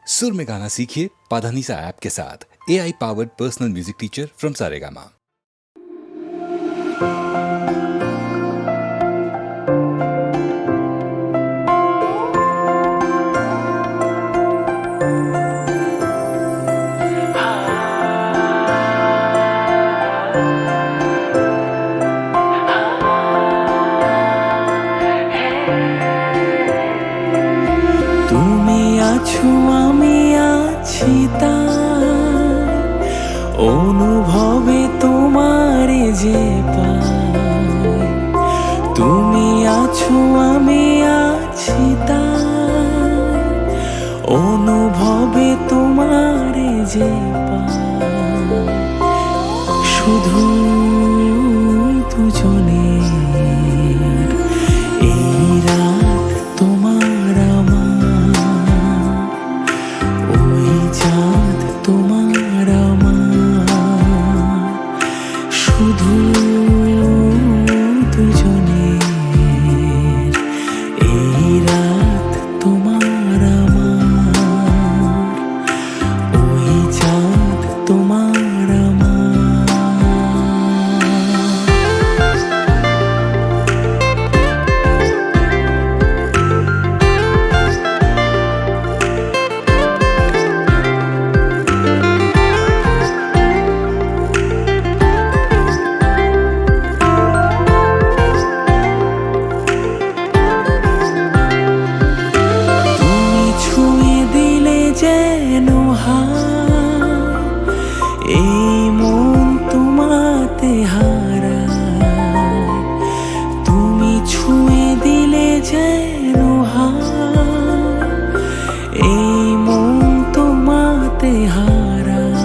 सुर में गाना सीखिए पाधानीसा ऐप के साथ। AI powered personal music teacher from Saregama. তুমি আছো আমি আছি তাই অনুভবে তোমারে যে পাই। তুমি আছো আমি আছি তাই অনুভবে তোমারে যে পাই। শুধু দুজনের এই রাত তোমার আমার, ওই চাঁদ তোমার আমার। শুধু দুজনের এই রাত তোমার আমার, ওই চাঁদ তোমার আমার। যেন এই মন তোমাতে হারায়। তুমি ছুঁয়ে দিলে যেন এই মন তোমাতে হারায়।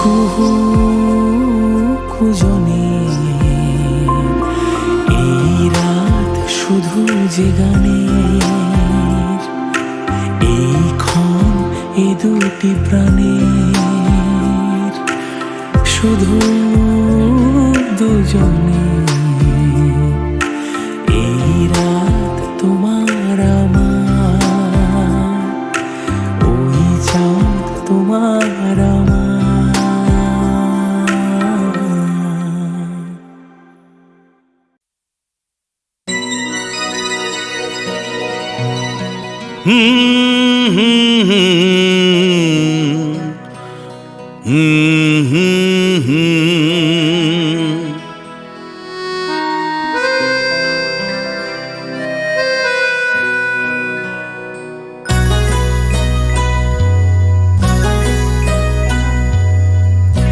কুহু কুজনে এই রাত শুধু যে গানের, এই ক্ষণ এ দুটি প্রাণের। শুধু দুজনে এই রাত তোমার আমার, ওই চাঁদ তোমার আমার।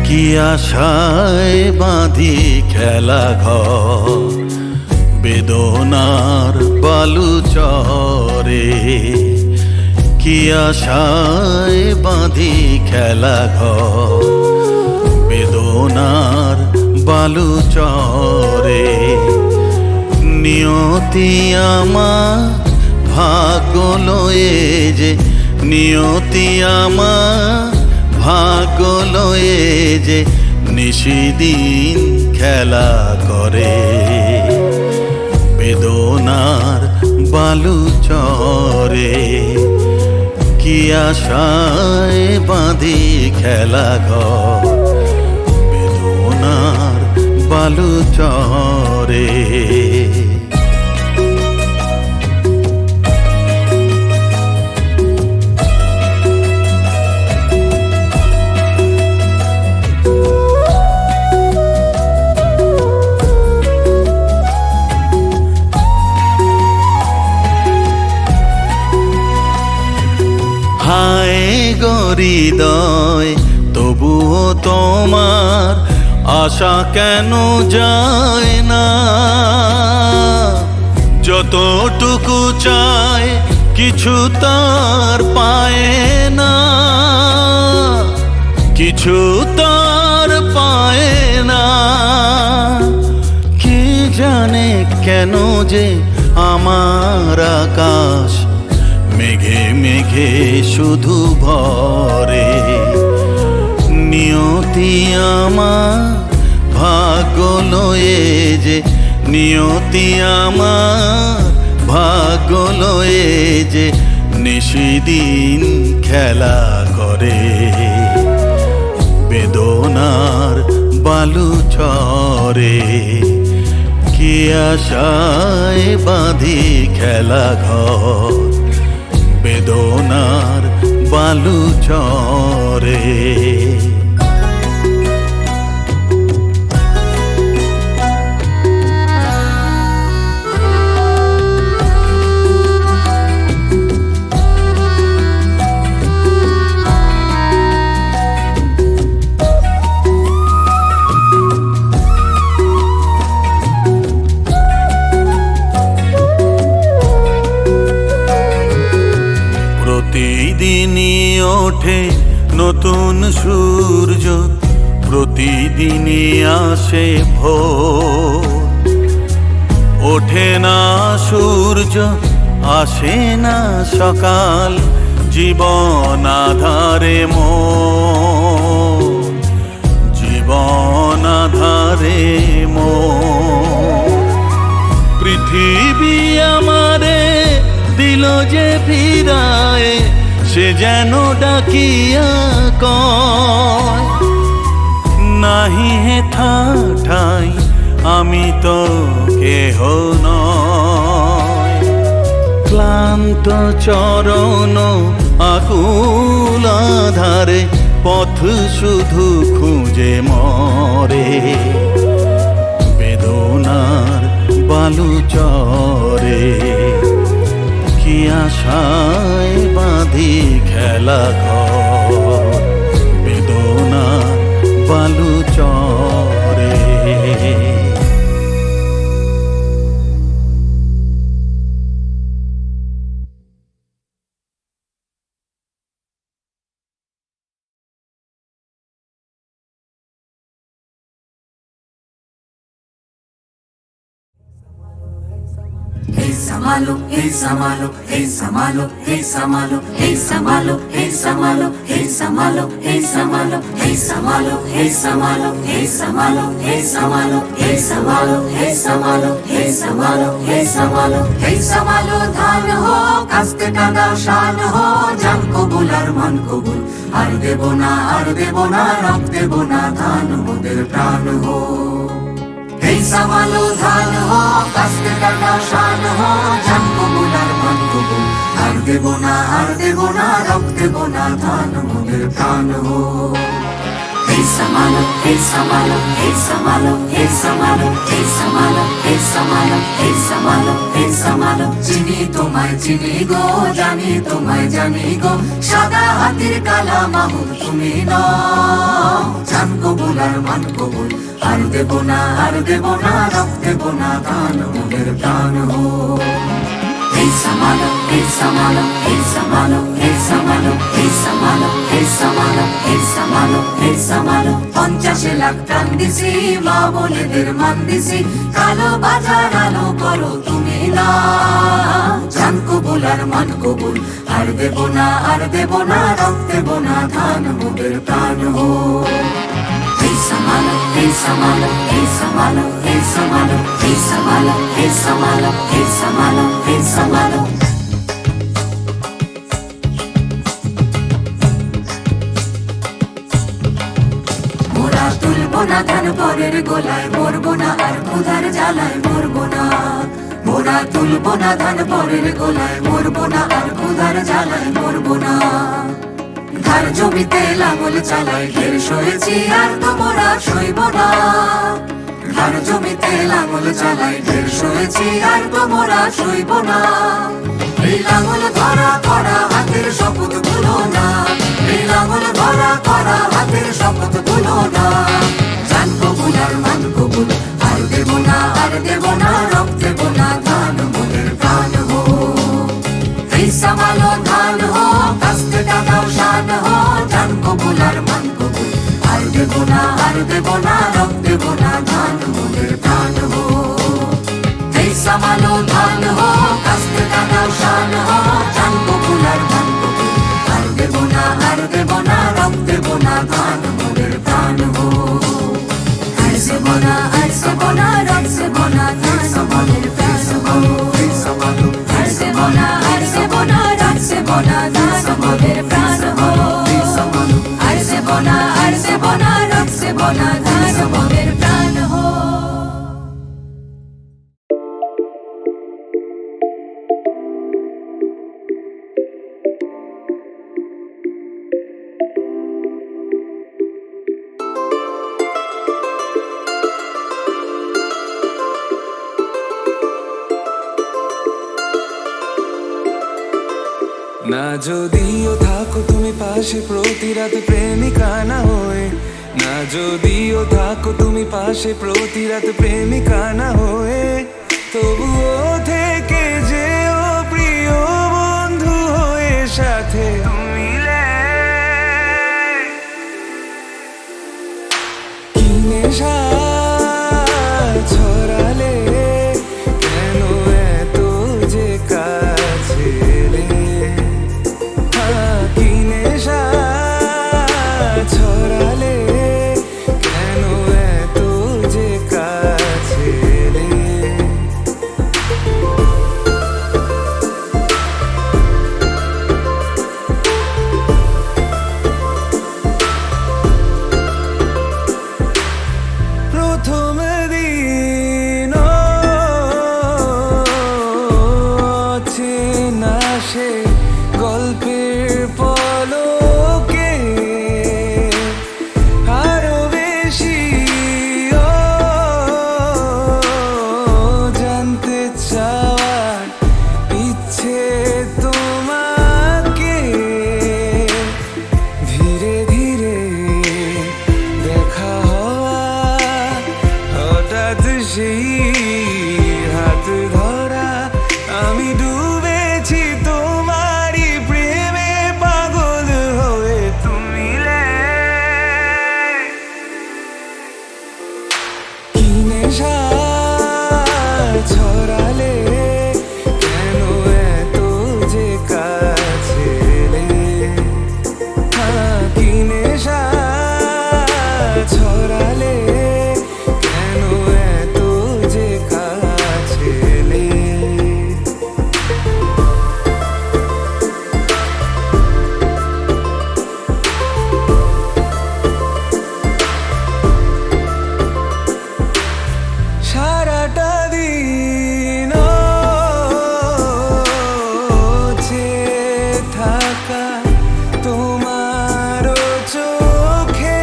কি আশায় বাঁধি খেলা ঘর বেদনার বালু চরে। কি আশায় বাঁধি খেলা ঘর বেদনার বালু চরে। নিয়তি আমার ভাগ্য লয়ে যে, নিয়তি আমার ভাগ্য লয়ে যে নিশিদিন খেলা করে। বেদনার বালু চরে কি আশায় বাঁধি খেলা ঘর বেদনার বালু চরে। হায় হৃদয় তবুও তোমার আশা কেন যায় না। যতটুকু চায় কিছু তার পায় না, কিছু তার পায় না। কে জানে কেন যে আমার আকাশ মেঘে মেঘে শুধু ভরে। নিয়তি আমার ভাগ্য লয়ে যে, নিয়তি আমার ভাগ্য লয়ে যে নিশিদিন খেলা করে বেদনার বালু চরে কি আশায় বাঁধি খেলা ঘর বেদনার বালু চরে প্রতিদিনই ওঠে নতুন সূর্য প্রতিদিনই আসে ভোর ওঠে না সূর্য আসে না সকাল জীবন আধারে মোর জীবন আধারে মোর পৃথিবী আমারে দিল যে ফিরায় সে যেন ডাকিয়া কয় নাহি হে ঠাই আমি তো কেহ নয় ক্লান্ত চরণ আকুল আধারে পথ শুধু খুঁজে মরে বেদনার বালু চরে কি আশায় বাঁধি খেলা ঘর বেদনার বালু চরে Hey Samalo, hey Samalo, hey Samalo, hey Samalo, hey Samalo, hey Samalo, hey Samalo, hey Samalo, hey Samalo, hey Samalo, hey Samalo, hey Samalo, hey Samalo, hey Samalo, hey Samalo, hey Samalo, hey Samalo ধান ho কাস্তে কাঁদা শান ho জান কবুল আর মান কবুল আর দেব না রব দেব না ধান মোদের প্রাণ ho Hey Samalo ধান ho কাস্তে কাঁদা শান ho জান কবুল আর মান কবুল আর দেব না রব দেব না ধান মোদের প্রাণ ho Hey Samalo, hey Samalo, hey Samalo, hey Samalo, hey Samalo, hey Samalo, hey Samalo, hey Samalo চিনি তোমায় চিনি গো জানি তোমায় জানি গো সাদা হাতির কালা মাহুর তুমি নও জান কবুল আর মান কবুল আর দেব না রব দেব না ধান মোদের প্রাণ ho Hey Samalo, hey Samalo, hey Samalo, hey Samalo, hey Samalo, hey Samalo, hey Samalo, hey Samalo 50 lakh টান দিছি মা বলেদের মান দিছি কালো বাজার আলো করো তুমি না জান কবুল আর মান কবুল আর দেব না রব দেব না ধান মোদের প্রাণ ho Hey Samalo, hey Samalo, hey Samalo, hey Samalo, hey Samalo, hey Samalo, hey Samalo, hey Samalo মোরা তুলবো না ধান পরের গোলায় মরবো না আর ক্ষুধার জ্বালায় মরবো না মোরা তুলবো না ধান পরের গোলায় মরবো না আর ক্ষুধার জ্বালায় মরবো না ধার জমিতে লাঙল চালাই ঢের সয়েছি আর তো মোরা সইব না ধার জমিতে লাঙল চালাই ঢের সয়েছি আর তো মোরা সইব না এই লাঙল ধরা করা হাতের শপথ ভুলো না এই লাঙল ধরা করা হাতের শপথ ভুলো না জান কবুল আর মান কবুল আর দেব না রব দেব না ধান মোদের প্রাণ ho Hey Samalo ধান ho কাস্তে কাঁদাও শান ho জান কবুল আর মান কবুল আর দেব না রব দেব না ধান মোদের প্রাণ ho Hey Samalo ধান ho কাস্তে কাঁদাও শান ho জান কবুল আর মান কবুল আর দেব না রব দেব না ধান মোদের প্রাণ ho আর দেব না রব দেব না ধান মোদের প্রাণ ho আর দেব না রব দেব গান মোদের প্রাণ হো আর দেব না রোগ দেব না গান মোদের প্রাণ হো না যদিও থাকো তুমি পাশে প্রতি রাতে প্রেমিকা না হয়ে, না যদিও থাকো তুমি পাশে প্রতি রাতে প্রেমিকা না হয়ে, তবুও থেকে যেও প্রিয় বন্ধু হয়ে সাথে মিলে। কি নেশা ছড়ালে কেন এত যে কাছে এলে, কি নেশা ছড়ালে কেন এত যে কাছে এলে। প্রথম দিন চেনা সে গল্পের পলকে আরো বেশি জানতে চাওয়ার ইচ্ছে তোমাকে। ধীরে ধীরে দেখা হওয়া হঠাৎ সেই হাত ধরা, আমি ডুবেছি তোমারই প্রেমে পাগল হয়ে তুমি কি নেশা ছড়ালে কেন এত যে কাছে এলে, কি নেশা ছড়ালে কেন এত যে কাছে এলে। সারাটা দিন চেয়ে থাকা তোমার চোখে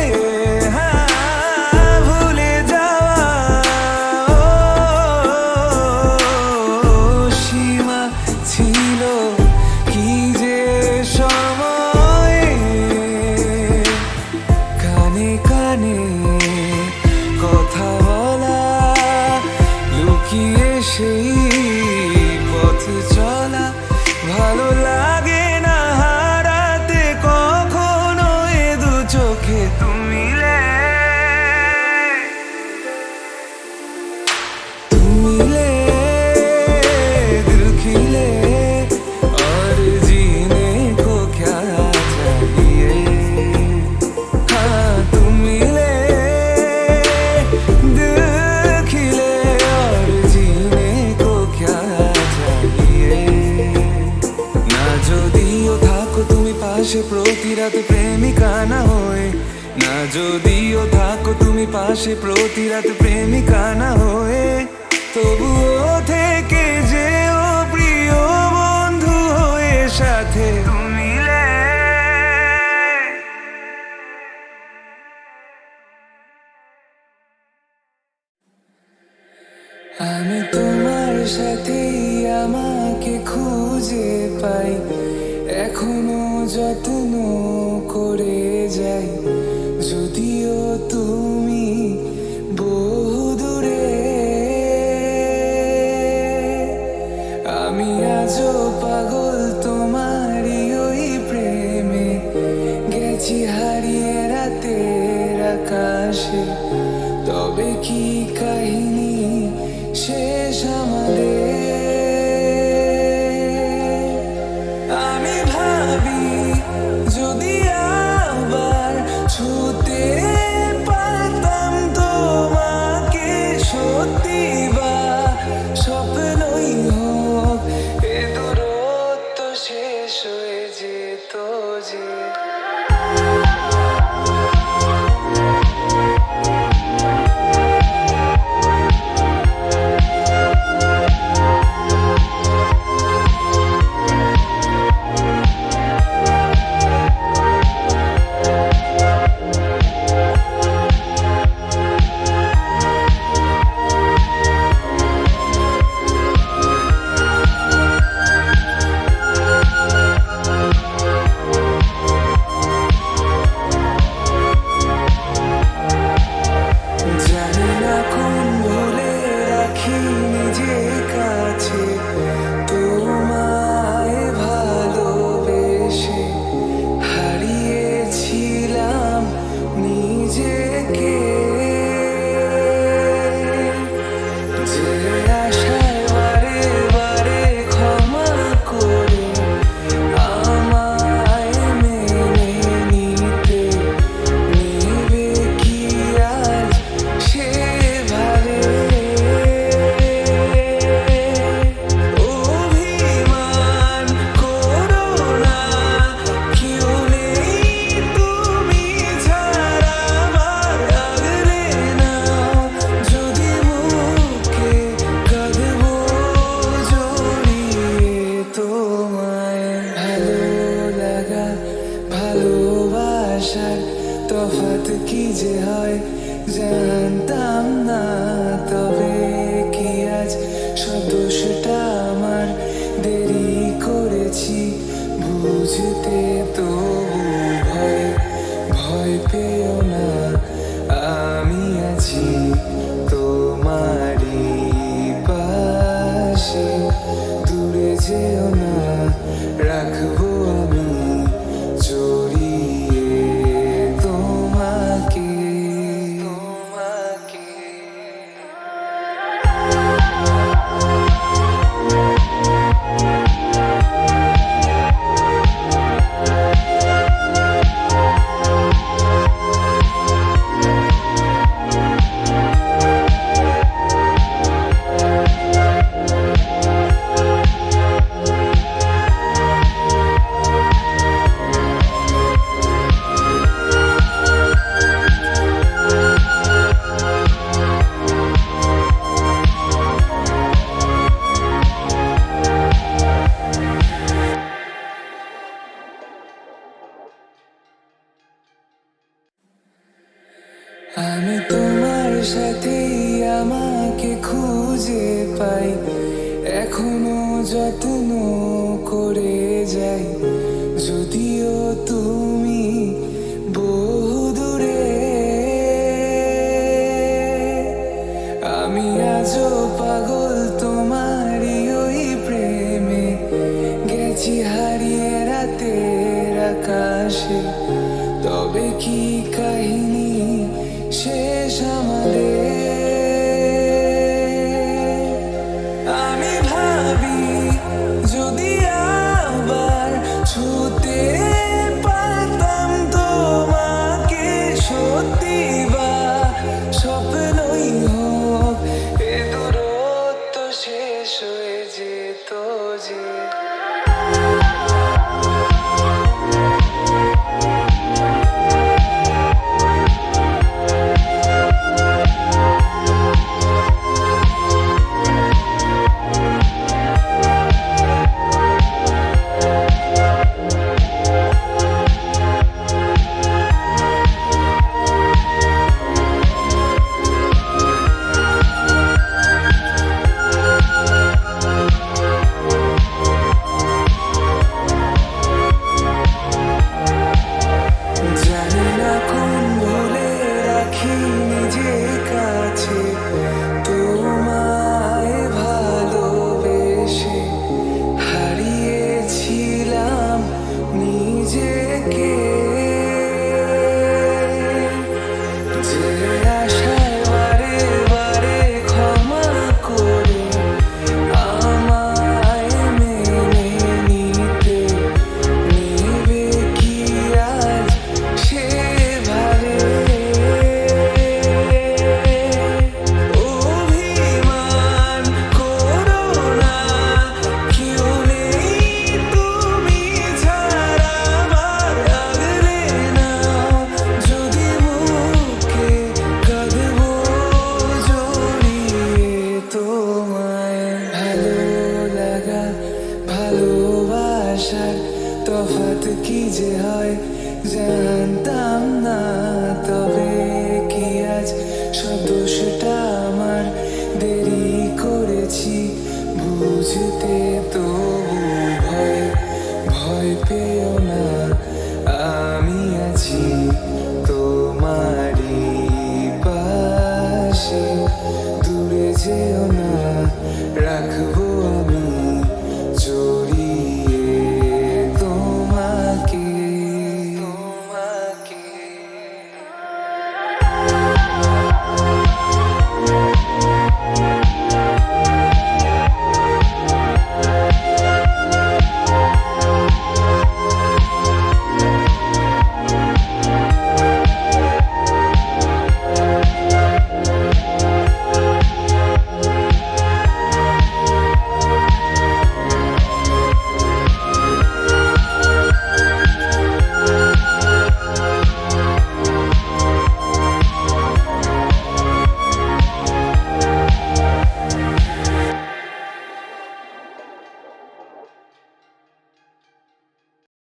ভুলে যাওয়া সীমা ছিল কি যে সময়ে, কানে কানে কথা বলা লুকিয়ে সেই পথ চলা, ভালো লাগে না হারাতে কখনো এ দু চোখে তুমি तुमिले दिल खिले और जीने को क्या चाहिए। हाँ तुम मिले दिल खिले और जीने को क्या चाहिए। না যদিও থাকো তুমি পাশে প্রতি রাতে প্রেমিকা না হয়ে, না যদিও থাকো তুমি পাশে প্রতি রাতে প্রেমিকা না হয়ে, তবুও থেকে যেও প্রিয় বন্ধু হয়ে সাথে মিলে। আমি তোমার সাথেই আমাকে খুঁজে পাই, এখনো যত্ন করে যাই, যদিও তুমি বহু দূরে। আমি আজও পাগল তোমারই ওই প্রেমে, গেছি হারিয়ে রাতের আকাশে, তবে কি কাহিনী শেষ আমাদের। আমি ভাবি যদি আবার ছুতে পারতাম তোমাকে, সত্যি বা স্বপ্নই হোক এ দূরত্ব শেষ হয়ে যে যেত যে। জানি না কোন ভুলে রাখি নিজের কাছে তোমায় ভালোবেসে, হারিয়েছিলাম নিজেকে। যে আশায় বারে বারে ক্ষমা করে আমায় মেনে নিতে, নেবে কি আজ সেভাবে? অভিমান করো না, কেউ নেই তুমি ছাড়া আমার। আগলে নাও যদি বুকে, কাঁদবো জড়িয়ে তোমায়। ভালো লাগা ভালোবাসার তফাৎ কি যে হয় জানতাম না, তবে কি আজ সব দোষটা আমার? দেরি করেছি বুঝতে, তবু ভয় ভয় পেও না, আমি আছি তোমারই পাশে। দূরে যেও না, রাখবো আমি জড়িয়ে তোমাকে। আমি তোমার সাথেই আমাকে খুঁজে পাই, এখনো যত্ন করে যাই, যদিও তুমি বহু দূরে। আমি আজও পাগল তোমারই ওই প্রেমে, গেছি হারিয়ে রাতের আকাশে। তবে কি কাহিনী শেষ আমাদের? আমি ভাবি যদি আবার ছুতে পারতাম তোমাকে, সত্যি বা স্বপ্নই হোক, এ দূরত্ব শেষ হয়ে যেত যে। তফাৎ কি যে হয় জানতাম না, তবে কি আজ সব দোষটা আমার, দেরি করেছি বুঝতে, তো ভয় ভয় পেও না।